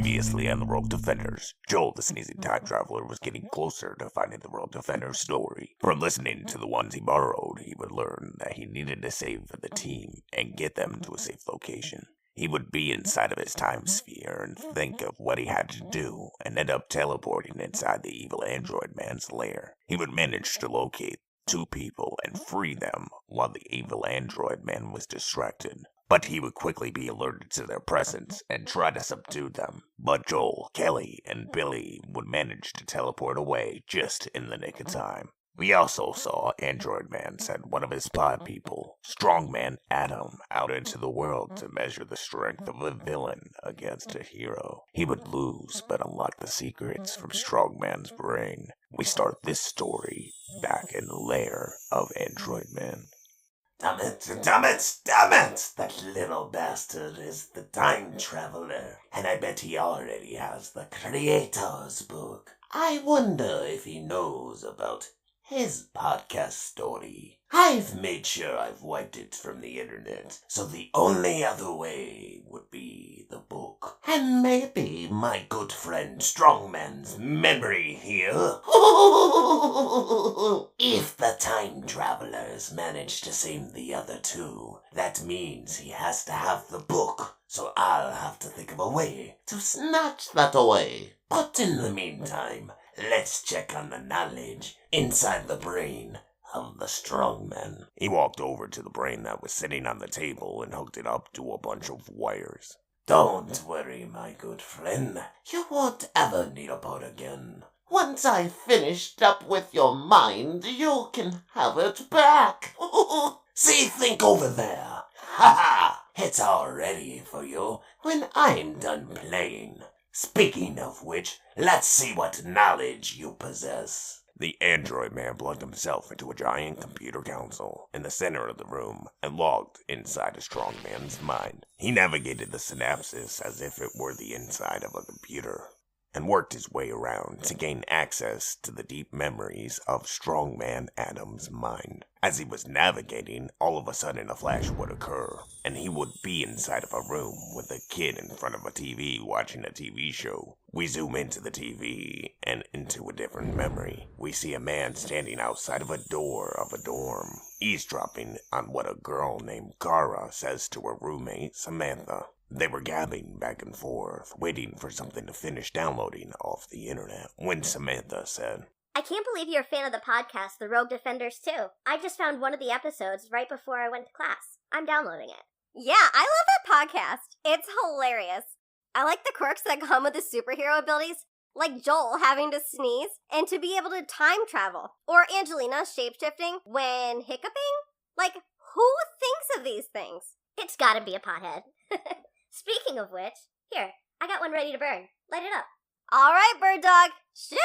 Previously on the Rogue Defenders, Joel the Sneezy Time Traveler was getting closer to finding the Rogue Defender's story. From listening to the ones he borrowed, he would learn that he needed to save the team and get them to a safe location. He would be inside of his time sphere and think of what he had to do and end up teleporting inside the evil android man's lair. He would manage to locate two people and free them while the evil android man was distracted. But he would quickly be alerted to their presence and try to subdue them. But Joel, Kelly, and Billy would manage to teleport away just in the nick of time. We also saw Android Man send one of his pod people, Strongman Adam, out into the world to measure the strength of a villain against a hero. He would lose, but unlock the secrets from Strongman's brain. We start this story back in the lair of Android Man. Damn it! That little bastard is the time traveler, and I bet he already has the creator's book. I wonder if he knows about his podcast story. I've made sure I've wiped it from the internet, so the only other way would be the book. And maybe my good friend Strongman's memory here. If the time travelers manage to save the other two, that means he has to have the book, so I'll have to think of a way to snatch that away. But in the meantime, let's check on the knowledge inside the brain of the Strongman. He walked over to the brain that was sitting on the table and hooked it up to a bunch of wires. Don't worry, my good friend. You won't ever need a boat again. Once I've finished up with your mind, you can have it back. See, think over there. Ha ha! It's all ready for you when I'm done playing. Speaking of which, let's see what knowledge you possess. The android man plugged himself into a giant computer console in the center of the room and logged inside a strong man's mind. He navigated the synapses as if it were the inside of a computer and worked his way around to gain access to the deep memories of Strongman Adam's mind. As he was navigating, all of a sudden a flash would occur, and he would be inside of a room with a kid in front of a TV watching a TV show. We zoom into the TV and into a different memory. We see a man standing outside of a door of a dorm, eavesdropping on what a girl named Kara says to her roommate, Samantha. They were gabbing back and forth, waiting for something to finish downloading off the internet, when Samantha said, I can't believe you're a fan of the podcast, The Rogue Defenders, too. I just found one of the episodes right before I went to class. I'm downloading it. Yeah, I love that podcast. It's hilarious. I like the quirks that come with the superhero abilities, like Joel having to sneeze and to be able to time travel, or Angelina shapeshifting when hiccuping. Like, who thinks of these things? It's gotta be a pothead. Speaking of which, here, I got one ready to burn. Light it up. All right, Bird Dog, shimmy!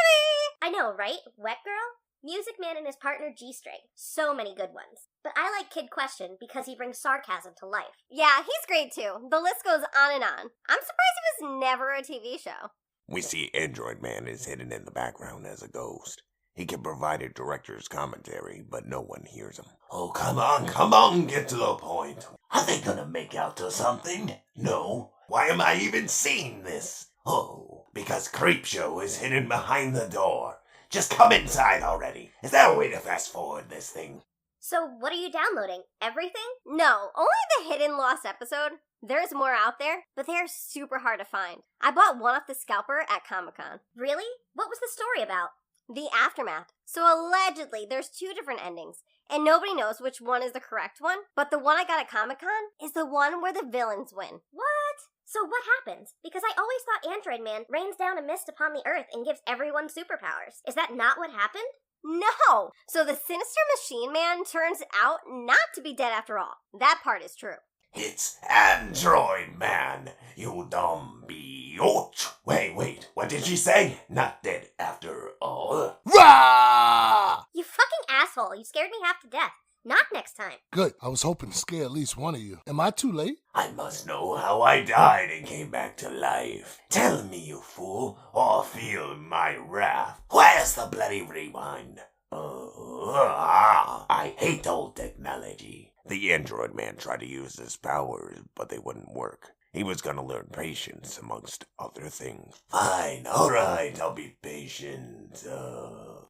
I know, right? Wet Girl? Music Man and his partner G-String. So many good ones. But I like Kid Question because he brings sarcasm to life. Yeah, he's great too. The list goes on and on. I'm surprised he was never a TV show. We see Android Man is hidden in the background as a ghost. He can provide a director's commentary, but no one hears him. Oh, come on, get to the point. Are they gonna make out to something? No. Why am I even seeing this? Oh, because Creepshow is hidden behind the door. Just come inside already. Is there a way to fast forward this thing? So what are you downloading? Everything? No, only the hidden lost episode. There's more out there, but they're super hard to find. I bought one off the scalper at Comic-Con. Really? What was the story about? The aftermath. So allegedly, there's two different endings, and nobody knows which one is the correct one, but the one I got at Comic-Con is the one where the villains win. What? So what happens? Because I always thought Android Man rains down a mist upon the earth and gives everyone superpowers. Is that not what happened? No! So the Sinister Machine Man turns out not to be dead after all. That part is true. It's Android Man, you dumb biatch. Wait, what did she say? Not dead after all? Rah! You fucking asshole, you scared me half to death. Not next time. Good. I was hoping to scare at least one of you. Am I too late? I must know how I died and came back to life. Tell me, you fool, or feel my wrath. Where's the bloody rewind? I hate old technology. The android man tried to use his powers, but they wouldn't work. He was gonna learn patience, amongst other things. Fine, alright, I'll be patient.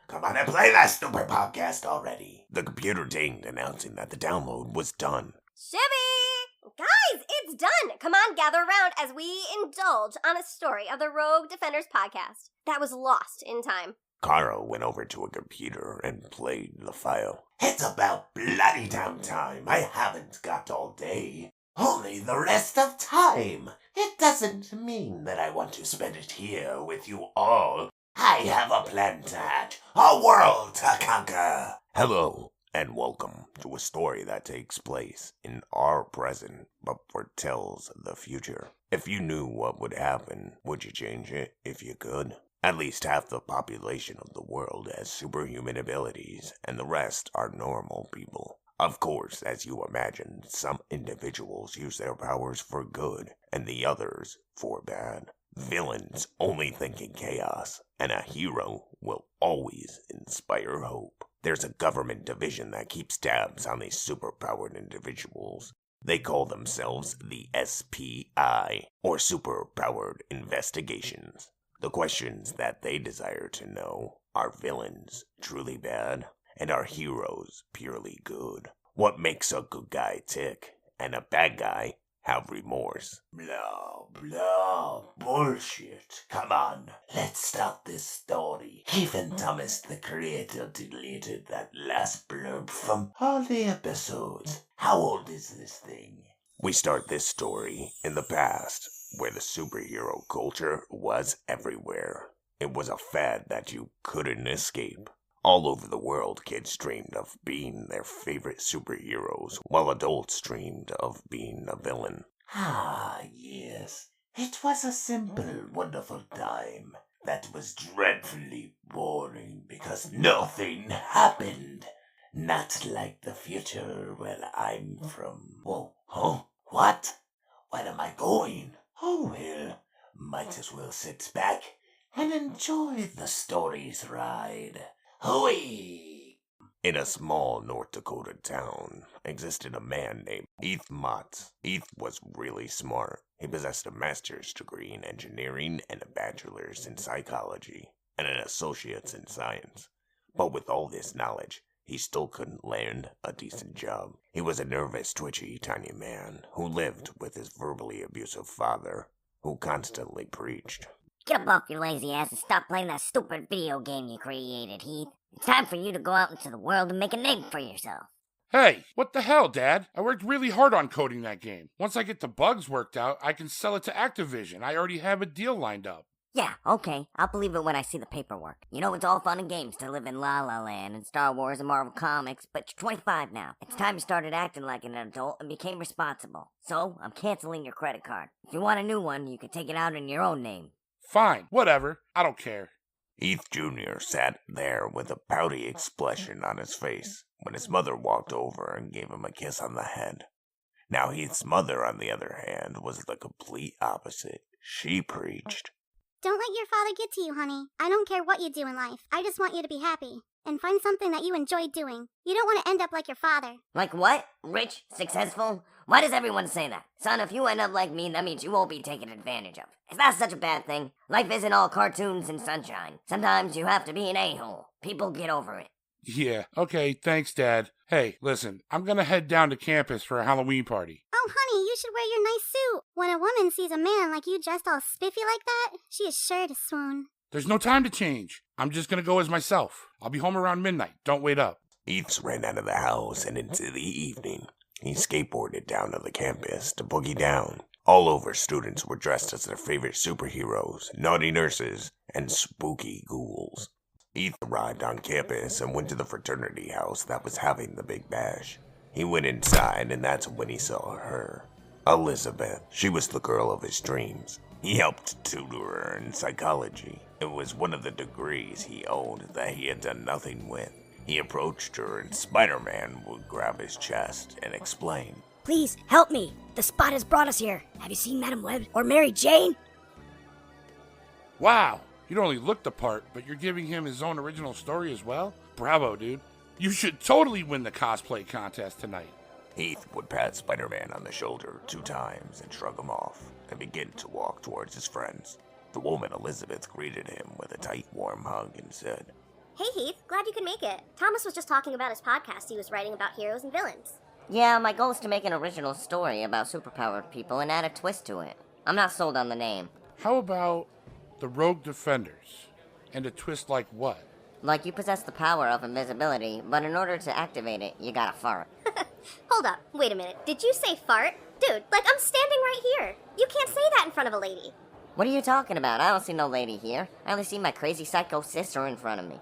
Come on and play that stupid podcast already. The computer dinged, announcing that the download was done. Shibby! Guys, it's done! Come on, gather around as we indulge on a story of the Rogue Defenders podcast that was lost in time. Carl went over to a computer and played the file. It's about bloody damn time. I haven't got all day. Only the rest of time. It doesn't mean that I want to spend it here with you all. I have a plan to hatch, a world to conquer. Hello, and welcome to a story that takes place in our present, but foretells the future. If you knew what would happen, would you change it if you could? At least half the population of the world has superhuman abilities, and the rest are normal people. Of course, as you imagine, some individuals use their powers for good, and the others for bad. Villains only think in chaos, and a hero will always inspire hope. There's a government division that keeps tabs on these superpowered individuals. They call themselves the SPI, or Superpowered Investigations. The questions that they desire to know: are villains truly bad? And are heroes purely good? What makes a good guy tick and a bad guy have remorse? Blah, blah, bullshit. Come on, let's start this story. Even Thomas the Creator deleted that last blurb from all the episodes. How old is this thing? We start this story in the past, where the superhero culture was everywhere. It was a fad that you couldn't escape. All over the world, kids dreamed of being their favorite superheroes, while adults dreamed of being a villain. Ah, yes. It was a simple, wonderful time that was dreadfully boring because nothing happened. Not like the future where I'm from. Whoa, huh? What? Where am I going? Oh well, might as well sit back and enjoy the story's ride. Hooey! In a small North Dakota town existed a man named Heath Motts. Heath was really smart. He possessed a master's degree in engineering and a bachelor's in psychology and an associate's in science. But with all this knowledge, he still couldn't land a decent job. He was a nervous, twitchy, tiny man who lived with his verbally abusive father, who constantly preached. Get up off your lazy ass and stop playing that stupid video game you created, Heath. It's time for you to go out into the world and make a name for yourself. Hey, what the hell, Dad? I worked really hard on coding that game. Once I get the bugs worked out, I can sell it to Activision. I already have a deal lined up. Yeah, okay. I'll believe it when I see the paperwork. You know, it's all fun and games to live in La La Land and Star Wars and Marvel Comics, but you're 25 now. It's time you started acting like an adult and became responsible. So, I'm canceling your credit card. If you want a new one, you can take it out in your own name. Fine, whatever. I don't care. Heath Jr. sat there with a pouty expression on his face when his mother walked over and gave him a kiss on the head. Now Heath's mother, on the other hand, was the complete opposite. She preached, "Don't let your father get to you, honey. I don't care what you do in life. I just want you to be happy. And find something that you enjoy doing. You don't want to end up like your father." Like what? Rich? Successful? Why does everyone say that? Son, if you end up like me, that means you won't be taken advantage of. Is that such a bad thing? Life isn't all cartoons and sunshine. Sometimes you have to be an a-hole. People get over it. Yeah, okay, thanks, Dad. Hey, listen, I'm gonna head down to campus for a Halloween party. "Oh, honey, you should wear your nice suit. When a woman sees a man like you dressed all spiffy like that, she is sure to swoon." There's no time to change. I'm just gonna go as myself. I'll be home around midnight. Don't wait up. Heath ran out of the house and into the evening. He skateboarded down to the campus to boogie down. All over, students were dressed as their favorite superheroes, naughty nurses, and spooky ghouls. Heath arrived on campus and went to the fraternity house that was having the big bash. He went inside, and that's when he saw her. Elizabeth. She was the girl of his dreams. He helped tutor her in psychology. It was one of the degrees he owned that he had done nothing with. He approached her, and Spider-Man would grab his chest and explain, "Please, help me. The Spot has brought us here. Have you seen Madam Web or Mary Jane?" Wow, you don't only look the part, but you're giving him his own original story as well? Bravo, dude. You should totally win the cosplay contest tonight. Heath would pat Spider-Man on the shoulder 2 times and shrug him off and begin to walk towards his friends. The woman Elizabeth greeted him with a tight, warm hug and said, Hey Heath, glad you could make it. Thomas was just talking about his podcast he was writing about heroes and villains. Yeah, my goal is to make an original story about superpowered people and add a twist to it. I'm not sold on the name. How about the Rogue Defenders? And a twist like what? Like you possess the power of invisibility, but in order to activate it, you gotta fart. Hold up, wait a minute. Did you say fart? Dude, like I'm standing right here. You can't say that in front of a lady. What are you talking about? I don't see no lady here. I only see my crazy psycho sister in front of me.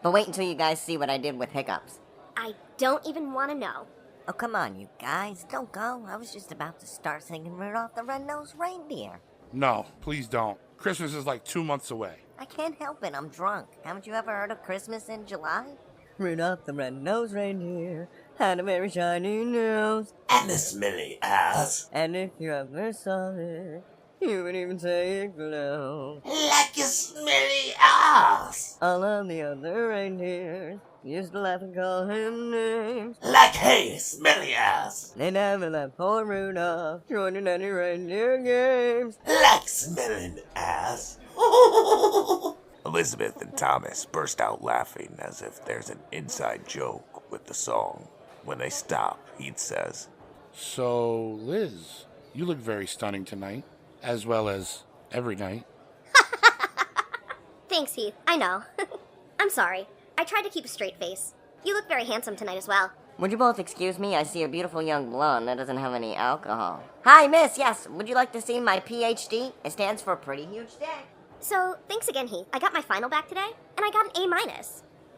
But wait until you guys see what I did with hiccups. I don't even want to know. Oh, come on, you guys. Don't go. I was just about to start singing Rudolph the Red-Nosed Reindeer. No, please don't. Christmas is like 2 months away. I can't help it. I'm drunk. Haven't you ever heard of Christmas in July? Rudolph the Red-Nosed Reindeer had a very shiny nose. And a smelly ass. And if you ever saw it, you would even say it glows. Like a smelly ass. All of the other reindeers used to laugh and call him names. Like, hey, smelly ass. They never let poor Rudolph join in any reindeer games. Like smelling ass. Elizabeth and Thomas burst out laughing as if there's an inside joke with the song. When they stop, Heath says, So, Liz, you look very stunning tonight, as well as every night. Thanks, Heath. I know. I'm sorry. I tried to keep a straight face. You look very handsome tonight as well. Would you both excuse me? I see a beautiful young blonde that doesn't have any alcohol. Hi, miss. Yes, would you like to see my PhD? It stands for Pretty Huge Dick. So, thanks again, Heath. I got my final back today, and I got an A-.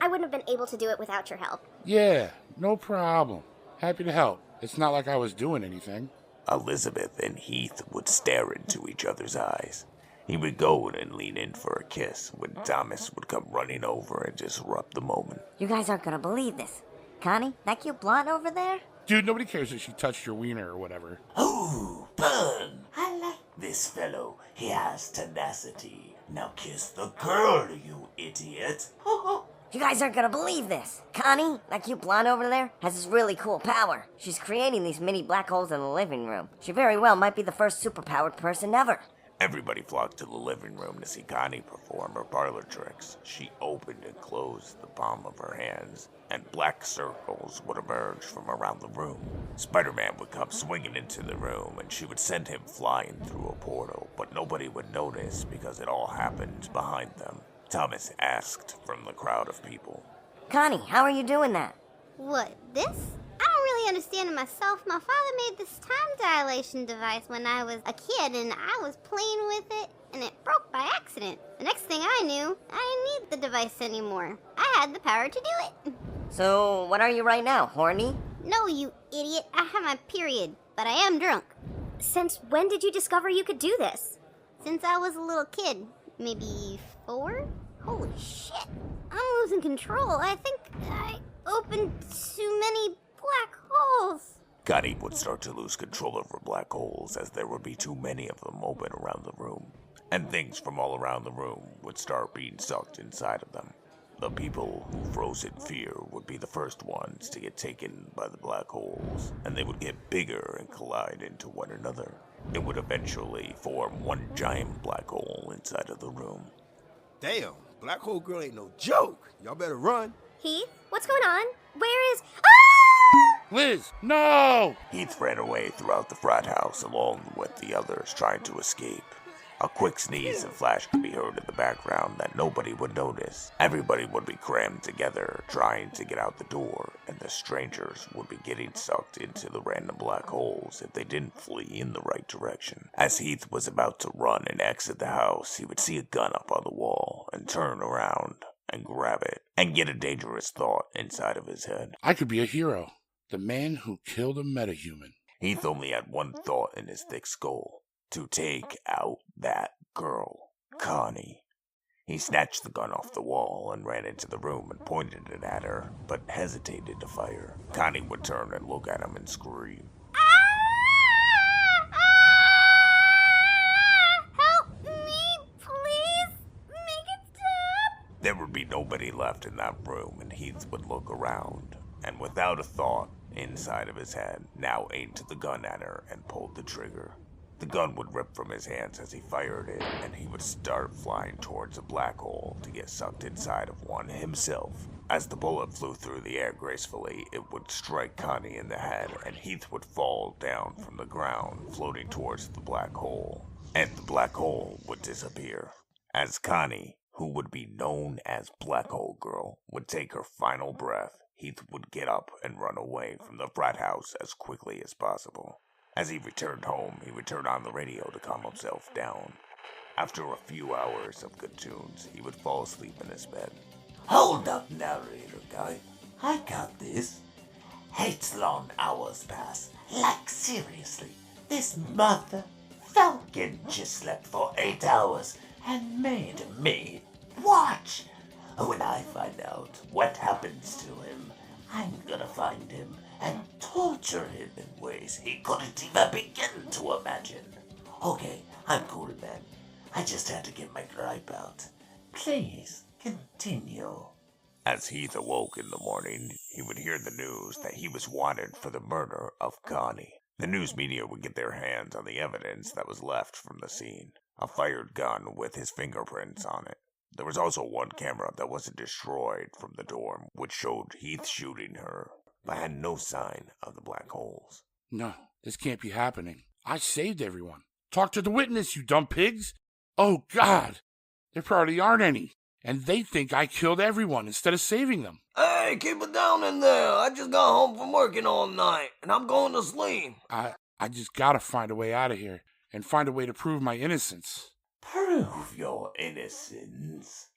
I wouldn't have been able to do it without your help. Yeah, no problem. Happy to help. It's not like I was doing anything. Elizabeth and Heath would stare into each other's eyes. He would go and lean in for a kiss when Thomas would come running over and disrupt the moment. You guys aren't gonna believe this. Connie, that cute blonde over there? Dude, nobody cares if she touched your wiener or whatever. Ooh, Bun. I like this fellow. He has tenacity. Now kiss the girl, you idiot. You guys aren't gonna believe this. Connie, that cute blonde over there, has this really cool power. She's creating these mini black holes in the living room. She very well might be the first superpowered person ever. Everybody flocked to the living room to see Connie perform her parlor tricks. She opened and closed the palm of her hands, and black circles would emerge from around the room. Spider-Man would come swinging into the room, and she would send him flying through a portal, but nobody would notice because it all happened behind them. Thomas asked from the crowd of people, Connie, how are you doing that? What, this? I don't really understand it myself. My father made this time dilation device when I was a kid, and I was playing with it, and it broke by accident. The next thing I knew, I didn't need the device anymore. I had the power to do it. So, what are you right now, horny? No, you idiot. I have my period, but I am drunk. Since when did you discover you could do this? Since I was a little kid. Maybe 4? Holy shit. I'm losing control. I think I opened too many black holes. Connie would start to lose control over black holes as there would be too many of them open around the room, and things from all around the room would start being sucked inside of them. The people who froze in fear would be the first ones to get taken by the black holes, and they would get bigger and collide into one another. It would eventually form one giant black hole inside of the room. Damn, Black Hole Girl ain't no joke. Y'all better run. Heath, what's going on? Where is... Ah! Liz, no! Heath ran away throughout the frat house along with the others trying to escape. A quick sneeze and flash could be heard in the background that nobody would notice. Everybody would be crammed together trying to get out the door, and the strangers would be getting sucked into the random black holes if they didn't flee in the right direction. As Heath was about to run and exit the house, he would see a gun up on the wall and turn around and grab it and get a dangerous thought inside of his head. I could be a hero. The man who killed a metahuman. Heath only had one thought in his thick skull. To take out that girl, Connie. He snatched the gun off the wall and ran into the room and pointed it at her, but hesitated to fire. Connie would turn and look at him and scream. Help me, please. Make it stop. There would be nobody left in that room, and Heath would look around, and without a thought, inside of his head, now aimed the gun at her and pulled the trigger. The gun would rip from his hands as he fired it, and he would start flying towards a black hole to get sucked inside of one himself. As the bullet flew through the air gracefully, it would strike Connie in the head, and Heath would fall down from the ground, floating towards the black hole. And the black hole would disappear. As Connie, who would be known as Black Hole Girl, would take her final breath, Heath would get up and run away from the frat house as quickly as possible. As he returned home, he would turn on the radio to calm himself down. After a few hours of good tunes, he would fall asleep in his bed. Hold up, narrator guy. I got this. 8 long hours pass. Like, seriously, this mother Falcon just slept for 8 hours and made me watch. When I find out what happens to him, I'm gonna find him and torture him in ways he couldn't even begin to imagine. Okay, I'm cool, man. I just had to get my gripe out. Please, continue. As Heath awoke in the morning, he would hear the news that he was wanted for the murder of Connie. The news media would get their hands on the evidence that was left from the scene. A fired gun with his fingerprints on it. There was also one camera that wasn't destroyed from the dorm, which showed Heath shooting her, but had no sign of the black holes. No, this can't be happening. I saved everyone. Talk to the witness, you dumb pigs. Oh, God. There probably aren't any. And they think I killed everyone instead of saving them. Hey, keep it down in there. I just got home from working all night, and I'm going to sleep. I just gotta find a way out of here and find a way to prove my innocence. Prove your innocence?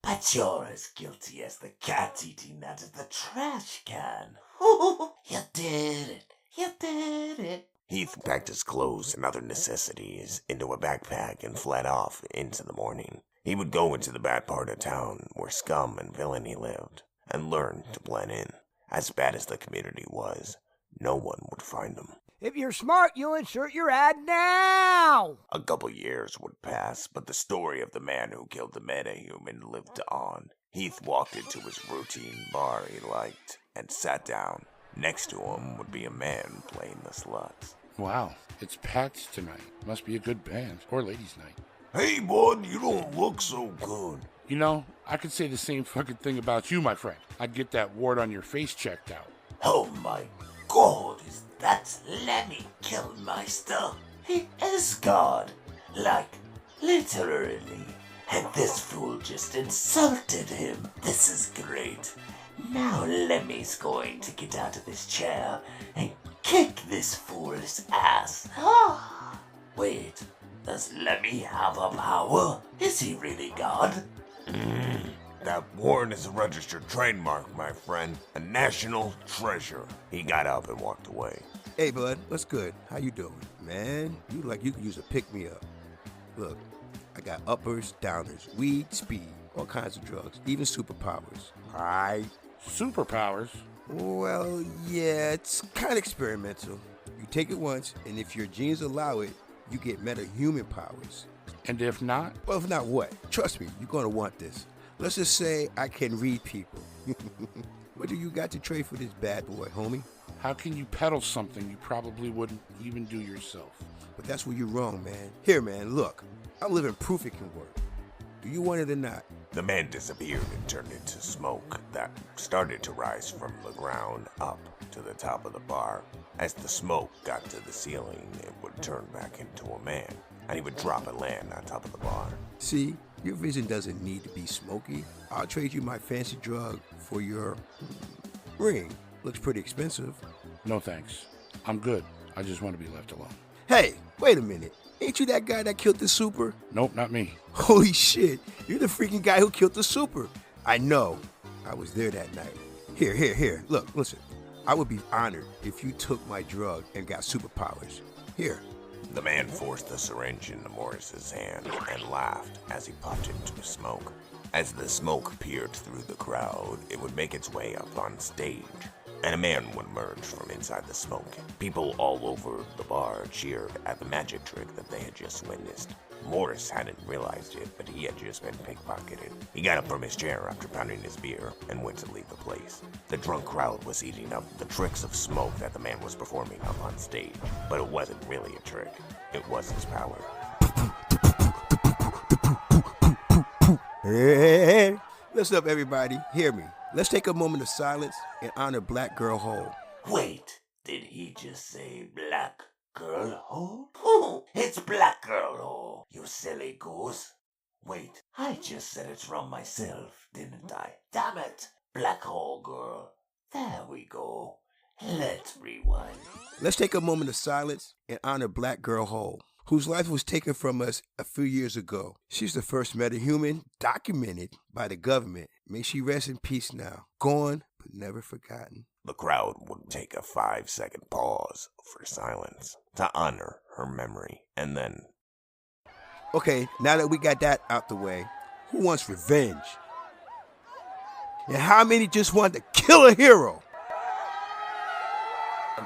But you're as guilty as the cat eating out of the trash can. You did it. You did it. Heath packed his clothes and other necessities into a backpack and fled off into the morning. He would go into the bad part of town where scum and villainy lived and learn to blend in. As bad as the community was, no one would find him. If you're smart, you'll insert your ad now! A couple years would pass, but the story of the man who killed the metahuman lived on. Heath walked into his routine bar he liked and sat down. Next to him would be a man playing the sluts. Wow, it's packed tonight. Must be a good band or ladies' night. Hey, bud, you don't look so good. You know, I could say the same fucking thing about you, my friend. I'd get that wart on your face checked out. Oh my God, is that Lemmy Killmeister? He is God. Like, literally. And this fool just insulted him. This is great. Now Lemmy's going to get out of his chair and kick this fool's ass. Wait, does Lemmy have a power? Is he really God? That warrant is a registered trademark, my friend. A national treasure. He got up and walked away. Hey, bud, what's good? How you doing? Man, you like you could use a pick-me-up. Look, I got uppers, downers, weed, speed, all kinds of drugs, even superpowers. Alright? Superpowers? Well, yeah, it's kind of experimental. You take it once, and if your genes allow it, you get meta-human powers. And if not? Well, if not what? Trust me, you're gonna want this. Let's just say I can read people. What do you got to trade for this bad boy, homie? How can you peddle something you probably wouldn't even do yourself? But that's where you're wrong, man. Here, man, look. I'm living proof it can work. Do you want it or not? The man disappeared and turned into smoke that started to rise from the ground up to the top of the bar. As the smoke got to the ceiling, it would turn back into a man, and he would drop and land on top of the bar. See, your vision doesn't need to be smoky. I'll trade you my fancy drug for your ring. Looks pretty expensive. No thanks. I'm good. I just want to be left alone. Hey, wait a minute. Ain't you that guy that killed the super? Nope, not me. Holy shit, you're the freaking guy who killed the super. I know. I was there that night. Here. Look, listen. I would be honored if you took my drug and got superpowers. Here. The man forced the syringe into Morris's hand and laughed as he puffed into smoke. As the smoke peered through the crowd, it would make its way up on stage. and a man would emerge from inside the smoke. People all over the bar cheered at the magic trick that they had just witnessed. Morris hadn't realized it, but he had just been pickpocketed. He got up from his chair after pounding his beer and went to leave the place. The drunk crowd was eating up the tricks of smoke that the man was performing up on stage, but it wasn't really a trick. It was his power. Hey, listen up, everybody. Hear me. Let's take a moment of silence and honor Black Girl Hole. Wait, did he just say Black Girl Hole? It's Black Girl Hole, you silly goose. Wait, I just said it wrong myself, didn't I? Damn it, Black Hole Girl. There we go. Let's rewind. Let's take a moment of silence and honor Black Girl Hole, whose life was taken from us a few years ago. She's the first metahuman documented by the government. May she rest in peace now. Gone, but never forgotten. The crowd would take a 5-second pause for silence to honor her memory, and then... Okay, now that we got that out the way, who wants revenge? And how many just want to kill a hero?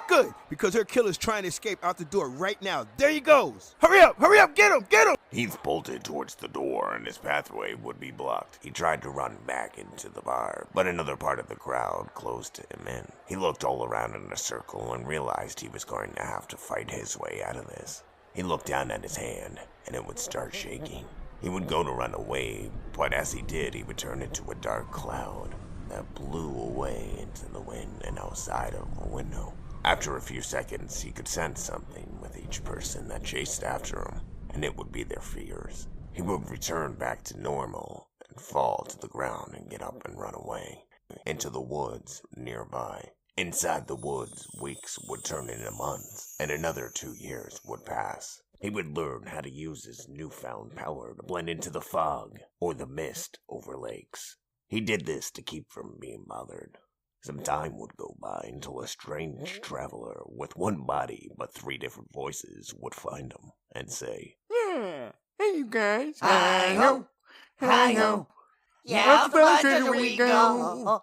Good, because her killer's trying to escape out the door right now. There he goes. Hurry up, get him. Heath bolted towards the door and his pathway would be blocked. He tried to run back into the bar, but another part of the crowd closed him in. He looked all around in a circle and realized he was going to have to fight his way out of this. He looked down at his hand and it would start shaking. He would go to run away, but as he did, he would turn into a dark cloud that blew away into the wind and outside of a window. After a few seconds, he could sense something with each person that chased after him, and it would be their fears. He would return back to normal and fall to the ground and get up and run away into the woods nearby. Inside the woods, weeks would turn into months, and another 2 years would pass. He would learn how to use his newfound power to blend into the fog or the mist over lakes. He did this to keep from being bothered. Some time would go by until a strange traveler with one body but 3 different voices would find him and say, "Yeah, hey you guys, Hi-ho, hi-ho. Yeah, the budget we go."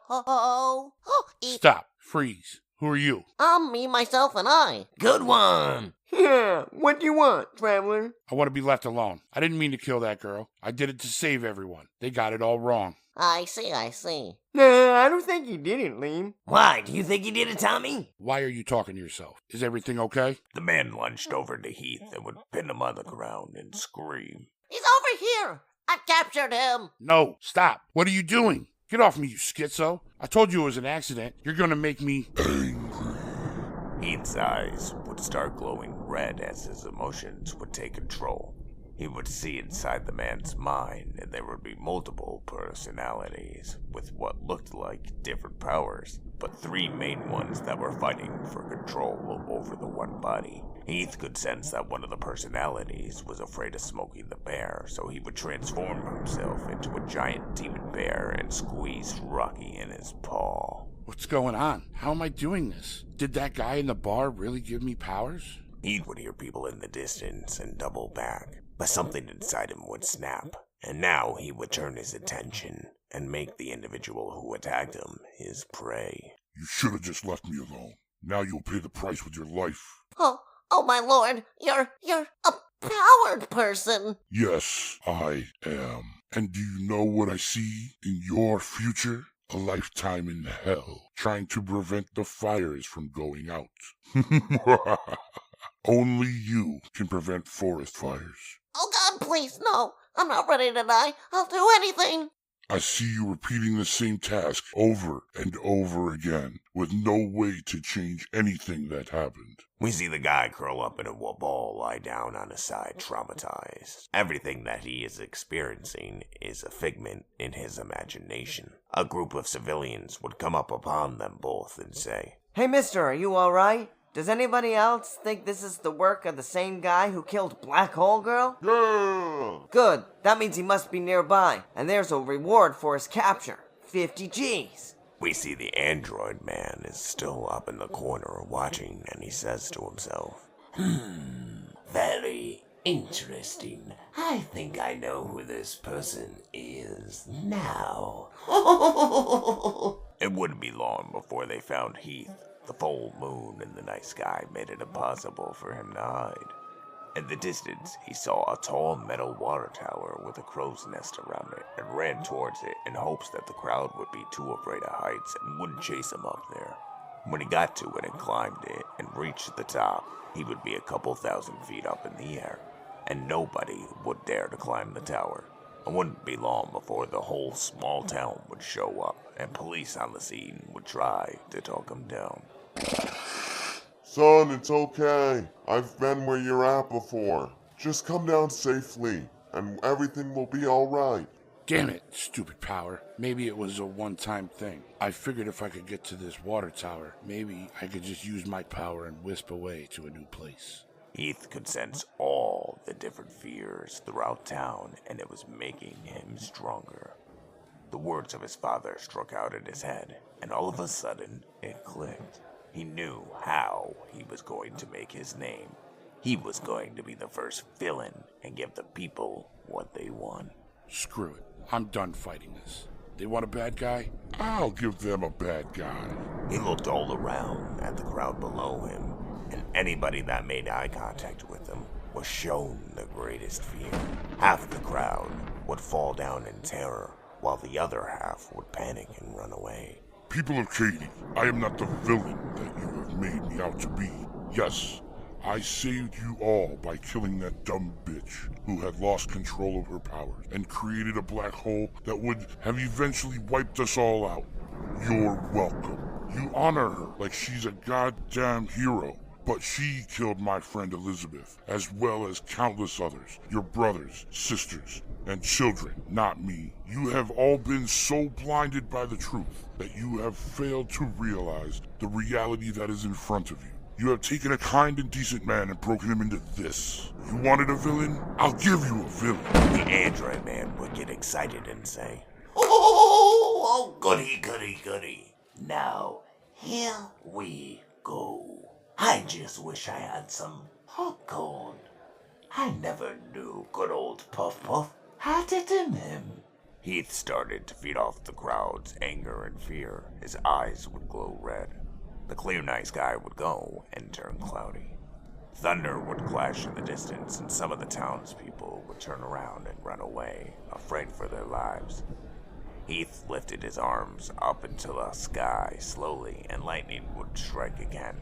Stop. Freeze. Who are you? I'm me, myself, and I. Good one. Yeah, what do you want, traveler? I want to be left alone. I didn't mean to kill that girl. I did it to save everyone. They got it all wrong. I see. Nah, I don't think you did it, Liam. Why, do you think he did it, Tommy? Why are you talking to yourself? Is everything okay? The man lunged over to Heath and would pin him on the ground and scream. He's over here. I've captured him. No, stop. What are you doing? Get off me, you schizo. I told you it was an accident. You're gonna make me angry. Heath's eyes would start glowing red as his emotions would take control. He would see inside the man's mind, and there would be multiple personalities with what looked like different powers, but 3 main ones that were fighting for control over the one body. Heath could sense that one of the personalities was afraid of Smokey the Bear, so he would transform himself into a giant demon bear and squeeze Rocky in his paw. What's going on? How am I doing this? Did that guy in the bar really give me powers? Heath would hear people in the distance and double back, but something inside him would snap, and now he would turn his attention and make the individual who attacked him his prey. You should have just left me alone. Now you'll pay the price with your life. Oh my lord, you're a powered person. Yes, I am. And do you know what I see in your future? A lifetime in hell, trying to prevent the fires from going out. Only you can prevent forest fires. Oh God, please, no. I'm not ready to die. I'll do anything. I see you repeating the same task over and over again, with no way to change anything that happened. We see the guy curl up in a ball, lie down on his side, traumatized. Everything that he is experiencing is a figment in his imagination. A group of civilians would come up upon them both and say, "Hey mister, are you alright? Does anybody else think this is the work of the same guy who killed Black Hole Girl?" No. Good, that means he must be nearby, and there's a reward for his capture. 50 G's. We see the android man is still up in the corner watching, and he says to himself, Very interesting. I think I know who this person is now. It wouldn't be long before they found Heath. The full moon in the night sky made it impossible for him to hide. In the distance, he saw a tall metal water tower with a crow's nest around it and ran towards it in hopes that the crowd would be too afraid of heights and wouldn't chase him up there. When he got to it and climbed it and reached the top, he would be a couple thousand feet up in the air, and nobody would dare to climb the tower. It wouldn't be long before the whole small town would show up, and police on the scene would try to talk him down. Son, it's okay. I've been where you're at before. Just come down safely, and everything will be alright. Damn it, stupid power. Maybe it was a one-time thing. I figured if I could get to this water tower, maybe I could just use my power and wisp away to a new place. Heath could sense all the different fears throughout town, and it was making him stronger. The words of his father struck out in his head, and all of a sudden, it clicked. He knew how he was going to make his name. He was going to be the first villain and give the people what they want. Screw it. I'm done fighting this. They want a bad guy? I'll give them a bad guy. He looked all around at the crowd below him, and anybody that made eye contact with him was shown the greatest fear. Half the crowd would fall down in terror, while the other half would panic and run away. People of Katy, I am not the villain that you have made me out to be. Yes, I saved you all by killing that dumb bitch who had lost control of her powers and created a black hole that would have eventually wiped us all out. You're welcome. You honor her like she's a goddamn hero. But she killed my friend Elizabeth, as well as countless others, your brothers, sisters, and children, not me. You have all been so blinded by the truth that you have failed to realize the reality that is in front of you. You have taken a kind and decent man and broken him into this. You wanted a villain? I'll give you a villain. The android man would get excited and say, "Oh, goody, goody, goody. Now, here we go. I just wish I had some popcorn. I never knew good old Puff Puff had it in him." Heath started to feed off the crowd's anger and fear. His eyes would glow red. The clear night sky would go and turn cloudy. Thunder would clash in the distance, and some of the townspeople would turn around and run away, afraid for their lives. Heath lifted his arms up into the sky slowly, and lightning would strike again,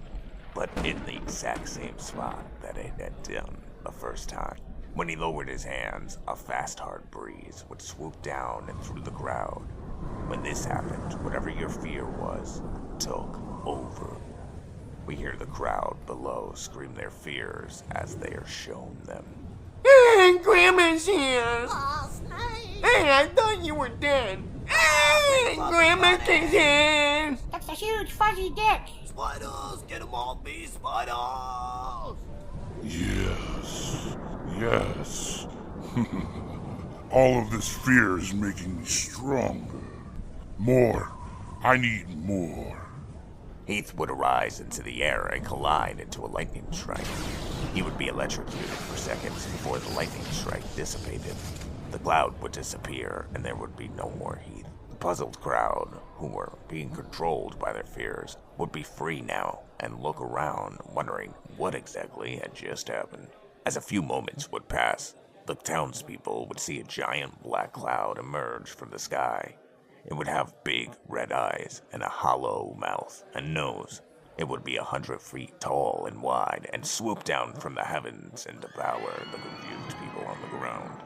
but in the exact same spot that it had done the first time. When he lowered his hands, a fast, hard breeze would swoop down and through the crowd. When this happened, whatever your fear was, took over. We hear the crowd below scream their fears as they are shown them. Hey, Grandma's here! Hey, I thought you were dead! Hey, Grandma's here! That's a huge fuzzy dick! Spiders! Get them off me, spiders! Yes. Yes. All of this fear is making me stronger. More. I need more. Heath would rise into the air and collide into a lightning strike. He would be electrocuted for seconds before the lightning strike dissipated. The cloud would disappear and there would be no more Heath. The puzzled crowd, who were being controlled by their fears, would be free now and look around, wondering what exactly had just happened. As a few moments would pass, the townspeople would see a giant black cloud emerge from the sky. It would have big red eyes and a hollow mouth and nose. It would be 100 feet tall and wide and swoop down from the heavens and devour the confused people on the ground,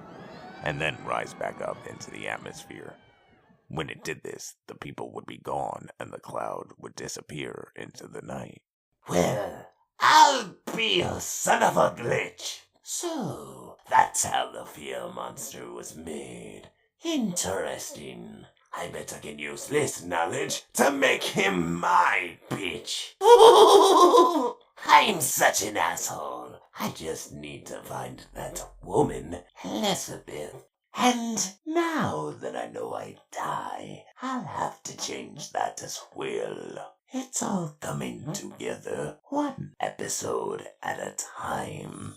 and then rise back up into the atmosphere. When it did this, the people would be gone and the cloud would disappear into the night. Well, I'll be a son of a glitch. So, that's how the fear monster was made. Interesting. I bet I can use this knowledge to make him my bitch. I'm such an asshole. I just need to find that woman, Elizabeth. And now that I know I die, I'll have to change that as well. It's all coming together, one episode at a time.